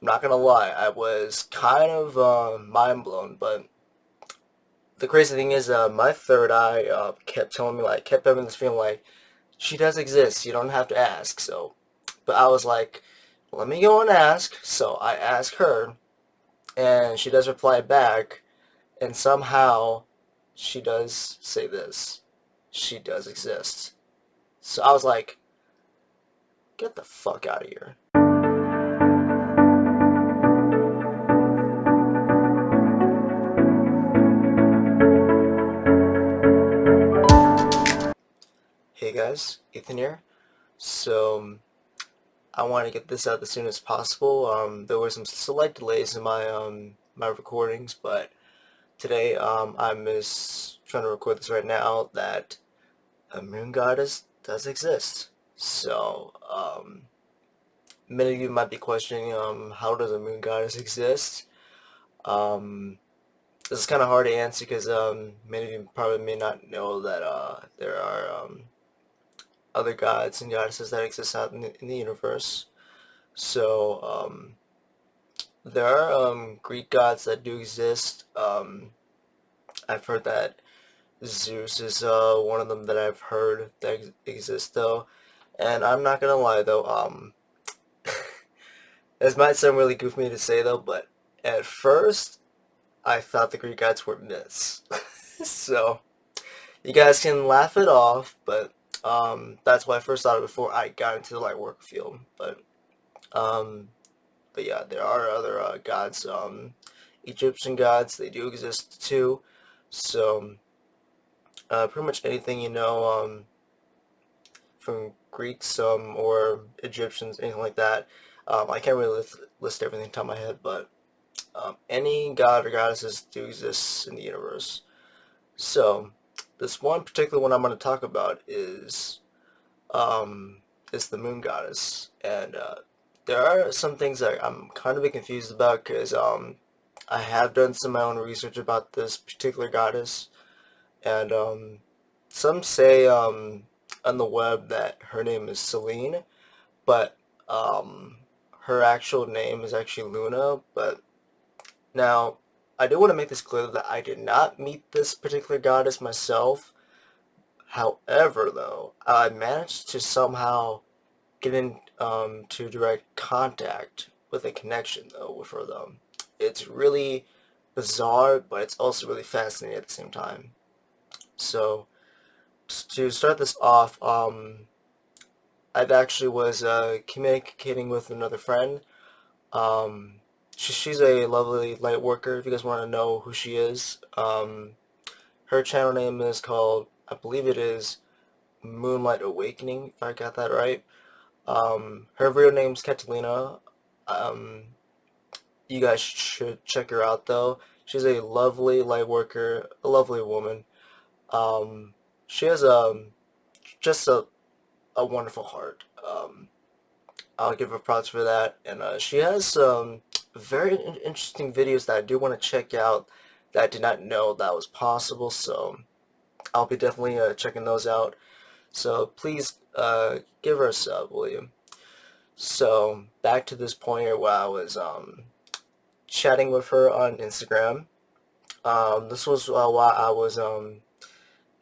I'm not gonna lie, I was kind of mind blown, but the crazy thing is, my third eye kept telling me, like, kept having this feeling like she does exist. You don't have to ask. So, but I was like, let me go and ask. So I ask her, and she does reply back, and somehow she does say this: she does exist. So I was like, get the fuck out of here. Hey guys, Ethan here. So I want to get this out as soon as possible. There were some slight delays in my recordings, but today I'm just trying to record this right now that a moon goddess does exist. So many of you might be questioning how does a moon goddess exist? Um, this is kind of hard to answer because many of you probably may not know that there are other gods and goddesses that exist out in the universe. So there are Greek gods that do exist. I've heard that Zeus is one of them that I've heard that exists though. And I'm not gonna lie though, this might sound really goofy to say though, but at first I thought the Greek gods were myths. So you guys can laugh it off, but that's what I first thought of before I got into the light work field. Um, but yeah, there are other gods. Egyptian gods, they do exist too. So pretty much anything you know from Greeks or Egyptians, anything like that. I can't really list everything top of my head, but any god or goddesses do exist in the universe. So this one particular one I'm going to talk about is the moon goddess, and there are some things that I'm kind of a bit confused about because I have done some of my own research about this particular goddess, and some say on the web that her name is Selene, but um, her actual name is actually Luna. But now, I do want to make this clear that I did not meet this particular goddess myself. However, though, I managed to somehow get to direct contact with a connection though with her though. It's really bizarre, but it's also really fascinating at the same time. So to start this off, I've actually was communicating with another friend. Um, she's a lovely light worker. If you guys want to know who she is, her channel name is called, I believe it is Moonlight Awakening, if I got that right. Her real name's Catalina. Um, you guys should check her out though. She's a lovely light worker, a lovely woman. Um, she has just a wonderful heart. I'll give her props for that. And she has some very interesting videos that I do want to check out that I did not know that was possible. So I'll be definitely checking those out. So please give her a sub, will you? So back to this point here where I was chatting with her on Instagram. This was while I was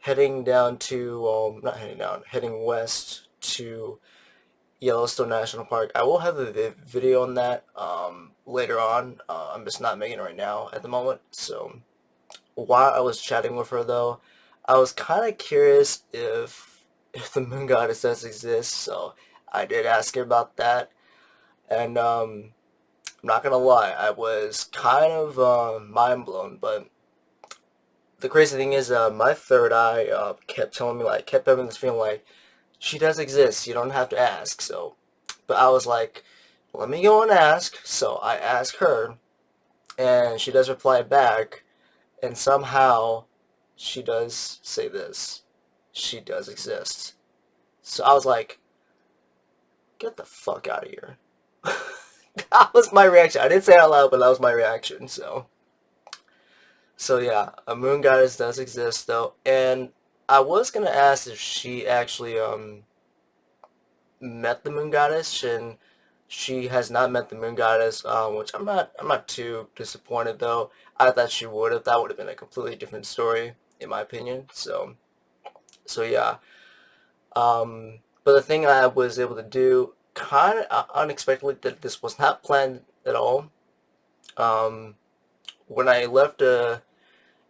heading down to not heading down, heading west to Yellowstone National Park. I will have a video on that later on. I'm just not making it right now at the moment. So while I was chatting with her though, I was kind of curious if the moon goddess does exist. So I did ask her about that, and I'm not gonna lie, I was kind of mind blown. But the crazy thing is, my third eye kept telling me, like, kept having this feeling like she does exist. You don't have to ask. So, but I was like, let me go and ask. So I ask her, and she does reply back, and somehow she does say this: she does exist. So I was like, get the fuck out of here. That was my reaction. I didn't say it out loud, but that was my reaction. So yeah, a moon goddess does exist though, and I was gonna ask if she actually met the moon goddess, and She has not met the moon goddess, which I'm not too disappointed though. I thought she would have. That would have been a completely different story, in my opinion. So yeah. But the thing I was able to do, kind of unexpectedly, that this was not planned at all. Um, when I left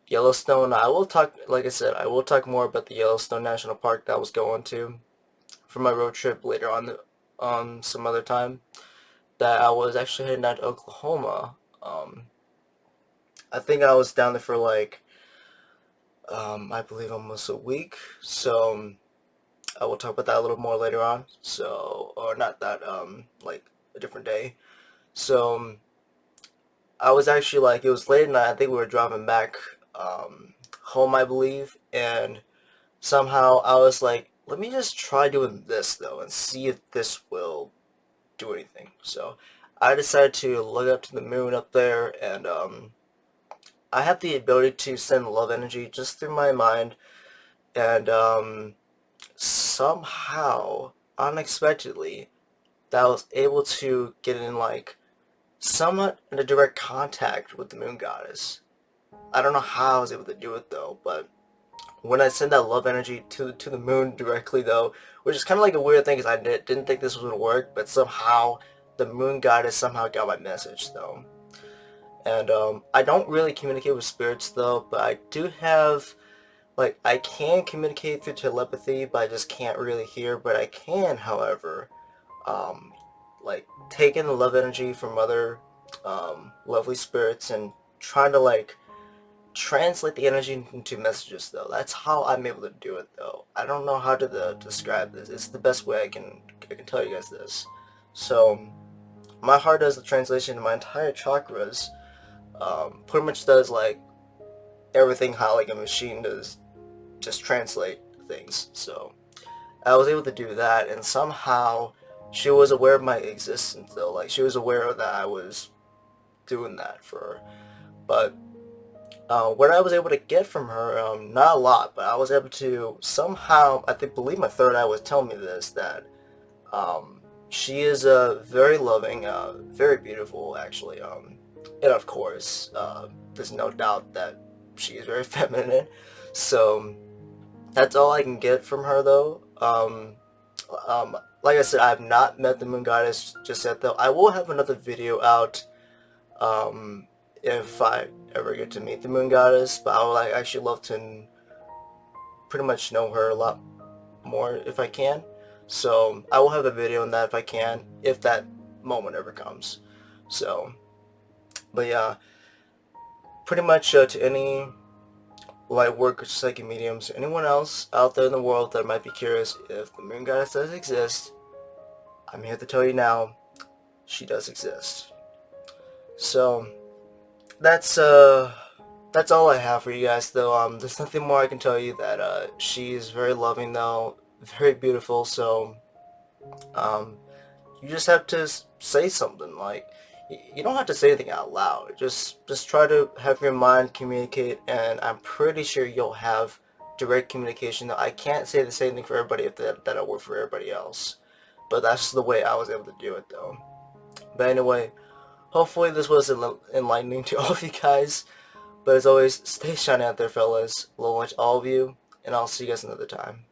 Yellowstone, I will talk. Like I said, I will talk more about the Yellowstone National Park that I was going to for my road trip later on, some other time. That I was actually heading out to Oklahoma. Um, I think I was down there for like, I believe almost a week. So I will talk about that a little more later on. So, or not that, like a different day. So I was actually like, it was late at night. I think we were driving back, home, I believe, and somehow I was like, let me just try doing this though and see if this will do anything. So I decided to look up to the moon up there, and I have the ability to send love energy just through my mind, and somehow, unexpectedly, that I was able to get in like somewhat in a direct contact with the moon goddess. I don't know how I was able to do it though, but when I send that love energy to the moon directly though, which is kind of like a weird thing because didn't think this was gonna work, but somehow the moon goddess somehow got my message though. And I don't really communicate with spirits though, but I do have, like, I can communicate through telepathy, but I just can't really hear. But I can, however, um, like taking the love energy from other lovely spirits and trying to like translate the energy into messages though. That's how I'm able to do it though. I don't know how to describe this. It's the best way I can tell you guys this. So my heart does the translation to my entire chakras. Pretty much does like everything how like a machine does, just translate things. So I was able to do that, and somehow she was aware of my existence though. Like she was aware that I was doing that for her. But what I was able to get from her, not a lot, but I was able to somehow, I think, believe my third eye was telling me this, that um, she is very loving, very beautiful, actually. And of course, there's no doubt that she is very feminine. So that's all I can get from her, though. Um, like I said, I have not met the moon goddess just yet, though. I will have another video out, um, if I ever get to meet the moon goddess, but I would like actually love to pretty much know her a lot more if I can. So I will have a video on that if I can, if that moment ever comes. So, but yeah, pretty much to any light work or psychic mediums, anyone else out there in the world that might be curious if the moon goddess does exist, I'm here to tell you now, she does exist. So that's all I have for you guys though. There's nothing more I can tell you. That she is very loving though, very beautiful. So um, you just have to say something. Like you don't have to say anything out loud. Just try to have your mind communicate, and I'm pretty sure you'll have direct communication. Though I can't say the same thing for everybody if that'll work for everybody else. But that's the way I was able to do it though. But anyway, hopefully this was enlightening to all of you guys. But as always, stay shiny out there, fellas. Love much all of you, and I'll see you guys another time.